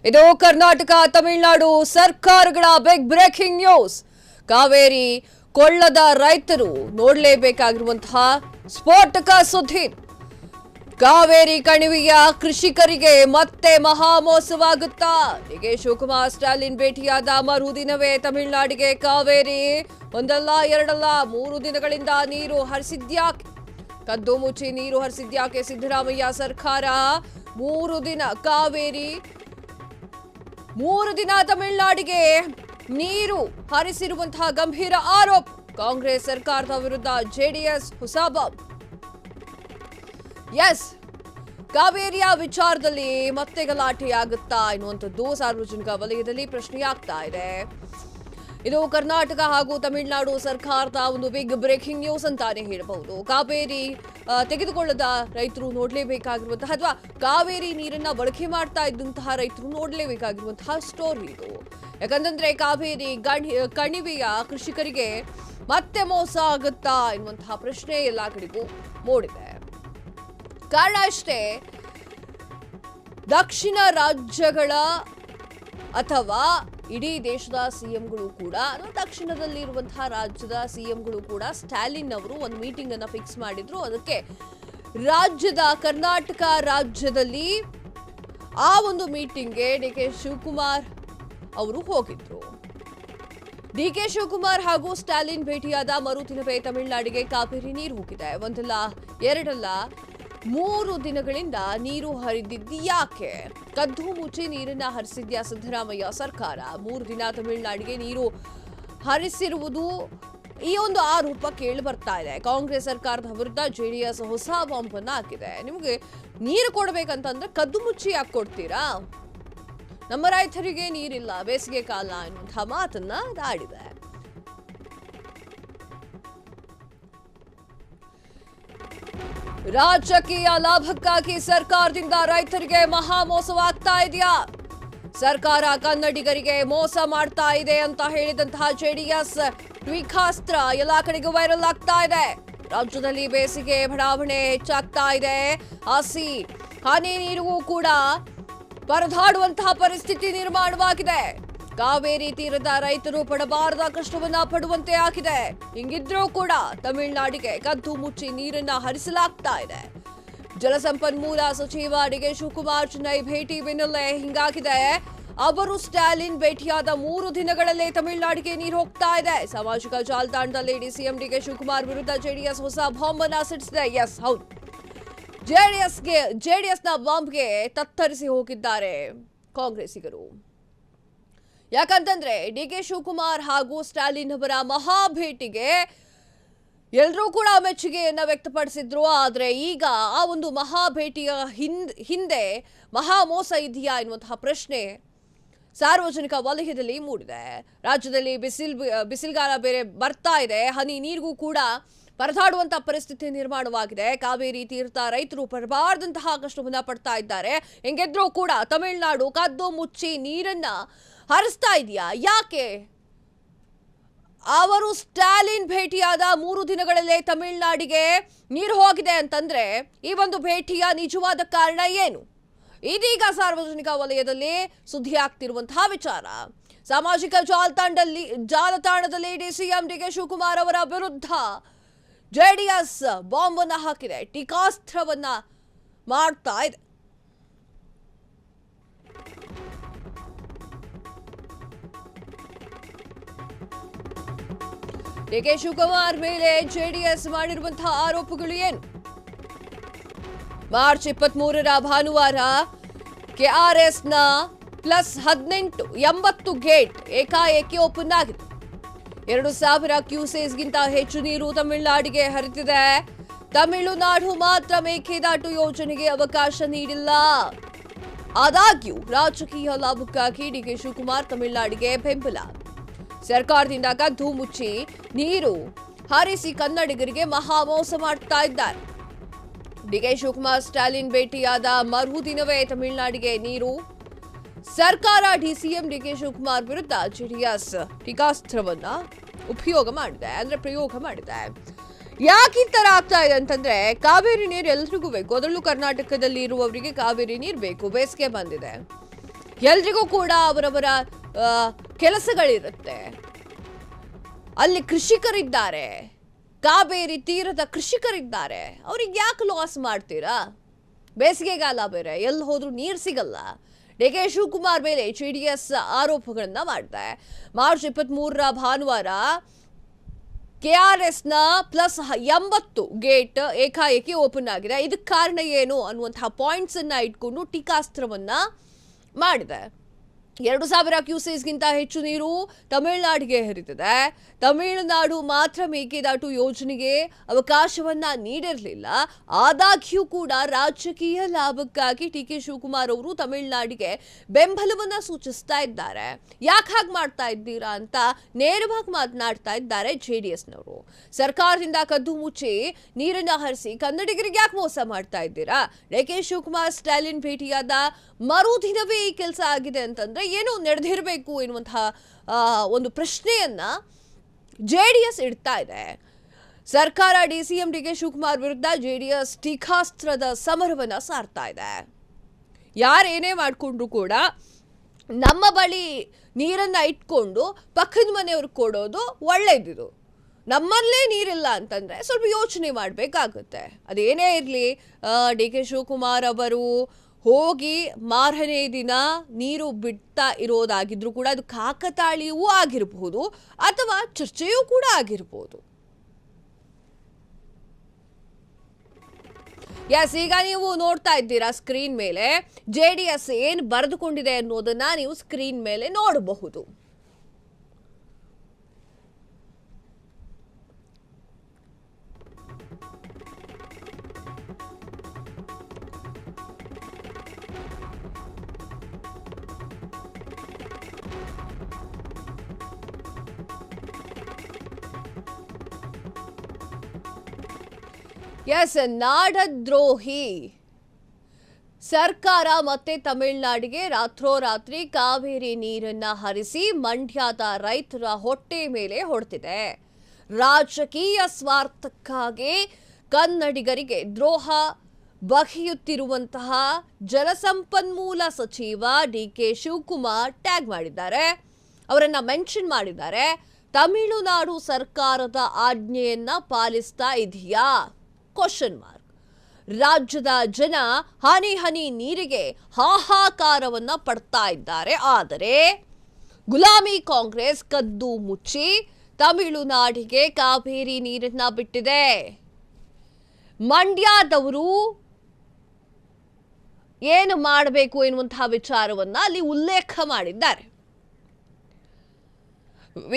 ಇದು ಕರ್ನಾಟಕ ತಮಿಳುನಾಡು ಸರ್ಕಾರಗಳ big breaking news. Kaveri ಕೊಳ್ಳದ ರೈತರು ನೋಡಲೇಬೇಕಾಗಿರುವಂತಹ ಸ್ಫೋಟಕ ಸುದ್ದಿ. ಕಾವೇರಿ ಕಣಿವೆಯ ಕೃಷಿಕರಿಗೆ ಮತ್ತೆ ಮಹಾಮೋಸವಾಗುತ್ತಾ? ಡಿಕೆ ಶಿವಕುಮಾರ್ ಸ್ಟಾಲಿನ್ ಭೇಟಿಯಾದ ಮರುದಿನವೇ ತಮಿಳುನಾಡಿಗೆ ಕಾವೇರಿ ಒಂದಲ್ಲ ಎರಡಲ್ಲ 3 ದಿನಗಳಿಂದ ನೀರು ಹರಿಸಿದ್ಯಾಕೆ? ಕದ್ದು ಮುಚ್ಚಿ ನೀರು ಹರಿಸಿದ್ಯಾಕೆ ಸಿದ್ದರಾಮಯ್ಯ ಸರ್ಕಾರ? 3 ದಿನ ಕಾವೇರಿ 3 ದಿನ ತಮಿಳುನಾಡಿಗೆ ನೀರು ಹರಿಸಿರುವಂತಹ ಗಂಭೀರ ಆರೋಪ. ಕಾಂಗ್ರೆಸ್ ಸರ್ಕಾರದ ವಿರುದ್ಧ ಜೆಡಿಎಸ್ ಹೊಸ ಬಾಂಬ್. ಎಸ್, ಕಾವೇರಿಯ ವಿಚಾರದಲ್ಲಿ ಮತ್ತೆ ಗಲಾಟೆಯಾಗುತ್ತಾ ಎನ್ನುವಂಥದ್ದು ಸಾರ್ವಜನಿಕ ವಲಯದಲ್ಲಿ ಪ್ರಶ್ನೆಯಾಗ್ತಾ ಇದೆ. ಇದು ಕರ್ನಾಟಕ ಹಾಗೂ ತಮಿಳುನಾಡು ಸರ್ಕಾರದ ಒಂದು ಬಿಗ್ ಬ್ರೇಕಿಂಗ್ ನ್ಯೂಸ್ ಅಂತಾನೆ ಹೇಳಬಹುದು. ಕಾವೇರಿ ತೆಗೆದುಕೊಳ್ಳದ ರೈತರು ನೋಡಲೇಬೇಕಾಗಿರುವಂತಹ ಅಥವಾ ಕಾವೇರಿ ನೀರನ್ನ ಬಳಕೆ ಮಾಡ್ತಾ ಇದ್ದಂತಹ ರೈತರು ನೋಡಲೇಬೇಕಾಗಿರುವಂತಹ ಸ್ಟೋರಿ ಇದು. ಯಾಕಂತಂದ್ರೆ ಕಾವೇರಿ ಕಣಿವೆಯ ಕೃಷಿಕರಿಗೆ ಮತ್ತೆ ಮೋಸ ಆಗುತ್ತಾ ಎನ್ನುವಂತಹ ಪ್ರಶ್ನೆ ಎಲ್ಲಾ ಕಡೆಗೂ ಮೂಡಿದೆ. ಕಾರಣ ಅಷ್ಟೇ, ದಕ್ಷಿಣ ರಾಜ್ಯಗಳ ಅಥವಾ ಇಡೀ ದೇಶದ ಸಿಎಂಗಳು ಕೂಡ, ದಕ್ಷಿಣದಲ್ಲಿರುವಂತಹ ರಾಜ್ಯದ ಸಿಎಂಗಳು ಕೂಡ ಸ್ಟಾಲಿನ್ ಅವರು ಒಂದು ಮೀಟಿಂಗ್ ಅನ್ನ ಫಿಕ್ಸ್ ಮಾಡಿದ್ರು. ಅದಕ್ಕೆ ಕರ್ನಾಟಕ ರಾಜ್ಯದಲ್ಲಿ ಆ ಒಂದು ಮೀಟಿಂಗ್ಗೆ ಡಿಕೆ ಶಿವಕುಮಾರ್ ಅವರು ಹೋಗಿದ್ರು. ಡಿಕೆ ಶಿವಕುಮಾರ್ ಹಾಗೂ ಸ್ಟಾಲಿನ್ ಭೇಟಿಯಾದ ಮರುದಿನವೇ ತಮಿಳುನಾಡಿಗೆ ಕಾವೇರಿ ನೀರು ಹೋಗಿದೆ. ಒಂದಲ್ಲ ಎರಡಲ್ಲ 3 ದಿನಗಳಿಂದ ನೀರು ಹರಿದಿದ್ದು ಯಾಕೆ? ಕದ್ದು ಮುಚ್ಚಿ ನೀರನ್ನ ಹರಿಸಿದ್ಯಾ ಸಿದ್ದರಾಮಯ್ಯ ಸರ್ಕಾರ? 3 ದಿನ ತಮಿಳುನಾಡಿಗೆ ನೀರು ಹರಿಸಿರುವುದು ಈ ಒಂದು ಆರೋಪ ಕೇಳಿ ಬರ್ತಾ ಇದೆ. ಕಾಂಗ್ರೆಸ್ ಸರ್ಕಾರದ ವಿರುದ್ಧ ಜೆಡಿಎಸ್ ಹೊಸ ಬಾಂಬ್ ಅನ್ನ ಹಾಕಿದೆ. ನಿಮಗೆ ನೀರು ಕೊಡ್ಬೇಕಂತಂದ್ರೆ ಕದ್ದು ಮುಚ್ಚಿ ಯಾಕೆ ಕೊಡ್ತೀರಾ? ನಮ್ಮ ರೈತರಿಗೆ ನೀರಿಲ್ಲ, ಬೇಸಿಗೆ ಕಾಲ ಎನ್ನುವಂತಹ ಮಾತನ್ನ ಆಡಿದೆ. ರಾಜಕೀಯ ಲಾಭಕ್ಕಾಗಿ ಸರ್ಕಾರದಿಂದ ರೈತರಿಗೆ ಮಹಾ ಮೋಸವಾಗ್ತಾ ಇದೆಯಾ? ಸರ್ಕಾರ ಕನ್ನಡಿಗರಿಗೆ ಮೋಸ ಮಾಡ್ತಾ ಇದೆ ಅಂತ ಹೇಳಿದಂತಹ ಜೆಡಿಎಸ್ ಟ್ವೀಕಾಸ್ತ್ರ ಎಲ್ಲಾ ಕಡೆಗೂ ವೈರಲ್ ಆಗ್ತಾ ಇದೆ. ರಾಜ್ಯದಲ್ಲಿ ಬೇಸಿಗೆ ಬಡಾವಣೆ ಹೆಚ್ಚಾಗ್ತಾ ಇದೆ. ಹನಿ ನೀರಿಗೂ ಕೂಡ ಪರದಾಡುವಂತಹ ಪರಿಸ್ಥಿತಿ ನಿರ್ಮಾಣವಾಗಿದೆ. ಕಾವೇರಿ ತೀರದ ರೈತರು ಪಡಬಾರದ ಕಷ್ಟವನ್ನ ಪಡುವಂತೆ ಆಗಿದೆ. ಹಿಂಗಿದ್ರೂ ಕೂಡ ತಮಿಳುನಾಡಿಗೆ ಕದ್ದು ಮುಚ್ಚಿ ನೀರನ್ನ ಹರಿಸಲಾಗ್ತಾ ಇದೆ. ಜಲಸಂಪನ್ಮೂಲ ಸಚಿವ ಡಿಕೆ ಶಿವಕುಮಾರ್ ಚೆನ್ನೈ ಭೇಟಿ ಬೆನ್ನಲ್ಲೇ ಹಿಂಗಾಗಿದೆ. ಅವರು ಸ್ಟಾಲಿನ್ ಭೇಟಿಯಾದ 3 ದಿನಗಳಲ್ಲೇ ತಮಿಳುನಾಡಿಗೆ ನೀರು ಹೋಗ್ತಾ ಇದೆ. ಸಾಮಾಜಿಕ ಜಾಲತಾಣದಲ್ಲಿ ಸಿಎಂ ಡಿಕೆ ಶಿವಕುಮಾರ್ ವಿರುದ್ಧ ಜೆಡಿಎಸ್ ಹೊಸ ಬಾಂಬ್ ಅನ್ನ ಸಿಡಿಸಿದೆ. ಎಸ್, ಹೌದು, ಜೆಡಿಎಸ್ನ ಬಾಂಬ್ಗೆ ತತ್ತರಿಸಿ ಹೋಗಿದ್ದಾರೆ ಕಾಂಗ್ರೆಸ್ಸಿಗರು. ಯಾಕಂತಂದ್ರೆ ಡಿಕೆ ಶಿವಕುಮಾರ್ ಹಾಗೂ ಸ್ಟಾಲಿನ್ ಅವರ ಮಹಾ ಭೇಟಿಗೆ ಎಲ್ಲರೂ ಕೂಡ ಮೆಚ್ಚುಗೆಯನ್ನ ವ್ಯಕ್ತಪಡಿಸಿದ್ರು. ಆದ್ರೆ ಈಗ ಆ ಒಂದು ಮಹಾ ಭೇಟಿಯ ಹಿಂದೆ ಮಹಾ ಮೋಸ ಇದೆಯಾ ಎನ್ನುವಂತಹ ಪ್ರಶ್ನೆ ಸಾರ್ವಜನಿಕ ವಲಯದಲ್ಲಿ ಮೂಡಿದೆ. ರಾಜ್ಯದಲ್ಲಿ ಬಿಸಿಲುಗಾಲ ಬೇರೆ ಬರ್ತಾ ಇದೆ. ಹನಿ ನೀರಿಗೂ ಕೂಡ ಪರದಾಡುವಂತ ಪರಿಸ್ಥಿತಿ ನಿರ್ಮಾಣವಾಗಿದೆ. ಕಾವೇರಿ ತೀರ್ಥ ರೈತರು ಪರಬಾರದಂತಹ ಕಷ್ಟವನ್ನ ಪಡ್ತಾ ಇದ್ದಾರೆ. ಹೆಂಗಿದ್ರೂ ಕೂಡ ತಮಿಳುನಾಡು ಕದ್ದು ಮುಚ್ಚಿ ನೀರನ್ನ ಹರಿಸ್ತಾ ಇದೆಯಾ? ಯಾಕೆ? ಅವರು ಸ್ಟಾಲಿನ್ ಭೇಟಿಯಾದ 3 ದಿನಗಳಲ್ಲೇ ತಮಿಳುನಾಡಿಗೆ ನೀರು ಹೋಗಿದೆ ಅಂತಂದ್ರೆ ಈ ಒಂದು ಭೇಟಿಯ ನಿಜವಾದ ಕಾರಣ ಏನು? ಇದೀಗ ಸಾರ್ವಜನಿಕ ವಲಯದಲ್ಲಿ ಸುದ್ದಿ ಆಗ್ತಿರುವಂತಹ ವಿಚಾರ. ಸಾಮಾಜಿಕ ಜಾಲತಾಣದಲ್ಲಿ ಸಿಎಂ ಡಿಕೆ ಶಿವಕುಮಾರ್ ಅವರ ವಿರುದ್ಧ ಜೆಡಿಎಸ್ ಬಾಂಬ್ ಅನ್ನ ಹಾಕಿದೆ, ಟೀಕಾಸ್ತ್ರವನ್ನ ಮಾಡ್ತಾ ಇದೆ. ಡಿಕೆ ಶಿವಕುಮಾರ್ ಮೇಲೆ ಜೆಡಿಎಸ್ ಮಾಡಿರುವಂತಹ ಆರೋಪಗಳು ಏನು? ಮಾರ್ಚ್ 23ರ ಭಾನುವಾರ ಕೆಆರ್ಎಸ್ನ +18 80 ಗೇಟ್ ಏಕಾಏಕಿ ಓಪನ್ ಆಗಿದೆ. 2,000 ಕ್ಯೂಸೆಸ್ಗಿಂತ ಹೆಚ್ಚು ನೀರು ತಮಿಳುನಾಡಿಗೆ ಹರಿದಿದೆ. ತಮಿಳುನಾಡು ಮಾತ್ರ ಮೇಕೆದಾಟು ಯೋಜನೆಗೆ ಅವಕಾಶ ನೀಡಿಲ್ಲ. ಆದಾಗ್ಯೂ ರಾಜಕೀಯ ಲಾಭಕ್ಕಾಗಿ ಡಿಕೆ ಶಿವಕುಮಾರ್ ತಮಿಳುನಾಡಿಗೆ ಬೆಂಬಲ. ಸರ್ಕಾರದಿಂದ ಕದ್ದು ಮುಚ್ಚಿ ನೀರು ಹರಿಸಿ ಕನ್ನಡಿಗರಿಗೆ ಮಹಾ ಮೋಸ ಮಾಡ್ತಾ ಇದ್ದಾರೆ. ಡಿಕೆ ಶಿವಕುಮಾರ್ ಸ್ಟಾಲಿನ್ ಭೇಟಿಯಾದ ಮರುದಿನವೇ ತಮಿಳುನಾಡಿಗೆ ನೀರು. ಸರ್ಕಾರ ಸಿಎಂ ಡಿಕೆ ಶಿವಕುಮಾರ್ ವಿರುದ್ಧ ಜೆಡಿಎಸ್ ಟೀಕಾಸ್ತ್ರವನ್ನ ಪ್ರಯೋಗ ಮಾಡಿದೆ. ಯಾಕೆ ಈ ತರ ಆಗ್ತಾ ಇದೆ ಅಂತಂದ್ರೆ, ಕಾವೇರಿ ನೀರು ಎಲ್ರಿಗೂ ಬೇಕು. ಅದರಲ್ಲೂ ಕರ್ನಾಟಕದಲ್ಲಿ ಇರುವವರಿಗೆ ಕಾವೇರಿ ನೀರು ಬೇಕು. ಬೇಸಿಗೆ ಬಂದಿದೆ. ಎಲ್ರಿಗೂ ಕೂಡ ಅವರವರ ಕೆಲಸಗಳಿರುತ್ತೆ. ಅಲ್ಲಿ ಕೃಷಿಕರಿದ್ದಾರೆ, ಕಾವೇರಿ ತೀರದ ಕೃಷಿಕರಿದ್ದಾರೆ, ಅವ್ರಿಗೆ ಯಾಕೆ ಲಾಸ್ ಮಾಡ್ತೀರಾ? ಬೇಸಿಗೆಗಾಲ ಬೇರೆ, ಎಲ್ಲಿ ಹೋದ್ರೂ ನೀರು ಸಿಗಲ್ಲ. ಡಿ ಕೆ ಶಿವಕುಮಾರ್ ಮೇಲೆ JDS ಆರೋಪಗಳನ್ನ ಮಾಡಿದೆ. ಮಾರ್ಚ್ 23ರ ಭಾನುವಾರ KRSನ +80 ಗೇಟ್ ಏಕಾಏಕಿ ಓಪನ್ ಆಗಿದೆ. ಇದಕ್ಕೆ ಕಾರಣ ಏನು ಅನ್ನುವಂತಹ ಪಾಯಿಂಟ್ಸ್ ಅನ್ನ ಇಟ್ಕೊಂಡು ಟೀಕಾಸ್ತ್ರವನ್ನ ಮಾಡಿದೆ. 2000 ಕ್ಯೂಸೆಸ್ಗಿಂತ ಹೆಚ್ಚು ನೀರು ತಮಿಳುನಾಡಿಗೆ ಹರಿದಿದೆ. ತಮಿಳುನಾಡು ಮಾತ್ರ ಮೇಕೆದಾಟು ಯೋಜನೆಗೆ ಅವಕಾಶವನ್ನ ನೀಡಿರಲಿಲ್ಲ. ಆದಾಗ್ಯೂ ಕೂಡ ರಾಜಕೀಯ ಲಾಭಕ್ಕಾಗಿ ಡಿ ಕೆ ಶಿವಕುಮಾರ್ ಅವರು ತಮಿಳುನಾಡಿಗೆ ಬೆಂಬಲವನ್ನ ಸೂಚಿಸ್ತಾ ಇದ್ದಾರೆ. ಯಾಕೆ ಹಾಗೆ ಮಾಡ್ತಾ ಇದ್ದೀರಾ ಅಂತ ನೇರವಾಗಿ ಮಾತನಾಡ್ತಾ ಇದ್ದಾರೆ JDSನವರು. ಸರ್ಕಾರದಿಂದ ಕದ್ದು ಮುಚ್ಚಿ ನೀರನ್ನ ಹರಿಸಿ ಕನ್ನಡಿಗರಿಗೆ ಯಾಕೆ ಮೋಸ ಮಾಡ್ತಾ ಇದ್ದೀರಾ? ಡಿ ಕೆ ಶಿವಕುಮಾರ್ ಸ್ಟಾಲಿನ್ ಭೇಟಿಯಾದ ಮರುದಿನವೇ ಈ ಕೆಲಸ ಆಗಿದೆ ಅಂತಂದ್ರೆ ಏನೋ ನಡೆದಿರಬೇಕು ಎನ್ನುವಂತಹ ಒಂದು ಪ್ರಶ್ನೆಯನ್ನ JDS ಇಡ್ತಾ ಇದೆ. ಸರ್ಕಾರ DCM ಡಿ ಕೆ ಶಿವಕುಮಾರ್ ವಿರುದ್ಧ JDS ಟೀಕಾಸ್ತ್ರದ ಸಮರವನ್ನ ಸಾರ್ತಾ ಇದೆ. ಯಾರೇನೇ ಮಾಡಿಕೊಂಡ್ರು ಕೂಡ ನಮ್ಮ ಬಳಿ ನೀರನ್ನ ಇಟ್ಕೊಂಡು ಪಕ್ಕದ ಮನೆಯವ್ರಿಗೆ ಕೊಡೋದು ಒಳ್ಳೇದಿದು. ನಮ್ಮಲ್ಲೇ ನೀರಿಲ್ಲ ಅಂತಂದ್ರೆ ಸ್ವಲ್ಪ ಯೋಚನೆ ಮಾಡಬೇಕಾಗುತ್ತೆ. ಅದೇನೇ ಇರಲಿ, ಡಿ ಕೆ ಶಿವಕುಮಾರ್ ಅವರು ಹೋಗಿ ಮಾರನೇ ದಿನ ನೀರು ಬಿಡ್ತಾ ಇರೋದಾಗಿದ್ರೂ ಕೂಡ ಅದು ಕಾಕತಾಳೀಯವೂ ಆಗಿರಬಹುದು ಅಥವಾ ಚರ್ಚೆಯೂ ಕೂಡ ಆಗಿರಬಹುದು. ಈಗ ನೀವು ನೋಡ್ತಾ ಇದ್ದೀರಾ ಸ್ಕ್ರೀನ್ ಮೇಲೆ JDS ಏನು ಬರೆದುಕೊಂಡಿದೆ ಅನ್ನೋದನ್ನ ನೀವು ಸ್ಕ್ರೀನ್ ಮೇಲೆ ನೋಡಬಹುದು. ನಾಡದ್ರೋಹಿ ಸರ್ಕಾರ ಮತ್ತೆ ತಮಿಳುನಾಡಿಗೆ ರಾತ್ರೋರಾತ್ರಿ ಕಾವೇರಿ ನೀರನ್ನ ಹರಿಸಿ ಮಂಡ್ಯದ ರೈತರ ಹೊಟ್ಟೆ ಮೇಲೆ ಹೊಡೆದಿದೆ. ರಾಜಕೀಯ ಸ್ವಾರ್ಥಕ್ಕಾಗಿ ಕನ್ನಡಿಗರಿಗೆ ದ್ರೋಹ ಬಗೆಯುತ್ತಿರುವಂತಹ ಜಲಸಂಪನ್ಮೂಲ ಸಚಿವ ಡಿ ಕೆ ಶಿವಕುಮಾರ್ ಟ್ಯಾಗ್ ಮಾಡಿದ್ದಾರೆ, ಅವರನ್ನ ಮೆನ್ಷನ್ ಮಾಡಿದ್ದಾರೆ. ತಮಿಳುನಾಡು ಸರ್ಕಾರದ ಆಜ್ಞೆಯನ್ನ ಪಾಲಿಸ್ತಾ ಇದೆಯಾ? Question mark. ರಾಜ್ಯದ ಜನ ಹನಿ ಹನಿ ನೀರಿಗೆ ಹಾಹಾಕಾರವನ್ನ ಪಡ್ತಾ ಇದ್ದಾರೆ. ಆದರೆ ಗುಲಾಮಿ ಕಾಂಗ್ರೆಸ್ ಕದ್ದು ಮುಚ್ಚಿ ತಮಿಳುನಾಡಿಗೆ ಕಾವೇರಿ ನೀರನ್ನ ಬಿಟ್ಟಿದೆ. ಮಂಡ್ಯದವರು ಏನು ಮಾಡಬೇಕು ಎನ್ನುವಂತಹ ವಿಚಾರವನ್ನ ಅಲ್ಲಿ ಉಲ್ಲೇಖ ಮಾಡಿದ್ದಾರೆ.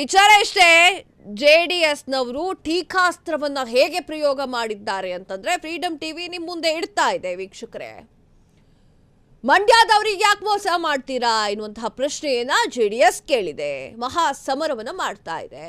ವಿಚಾರ ಇಷ್ಟೇ, JDSನವರು ಟೀಕಾಸ್ತ್ರವನ್ನ ಹೇಗೆ ಪ್ರಯೋಗ ಮಾಡಿದ್ದಾರೆ ಅಂತಂದ್ರೆ ಫ್ರೀಡಂ ಟಿವಿ ನಿಮ್ ಮುಂದೆ ಇಡ್ತಾ ಇದೆ ವೀಕ್ಷಕರೇ. ಮಂಡ್ಯದವರಿಗೆ ಯಾಕೆ ಮೋಸ ಮಾಡ್ತೀರಾ ಎನ್ನುವಂತಹ ಪ್ರಶ್ನೆಯನ್ನ JDS ಕೇಳಿದೆ, ಮಹಾ ಸಮರವನ್ನ ಮಾಡ್ತಾ ಇದೆ.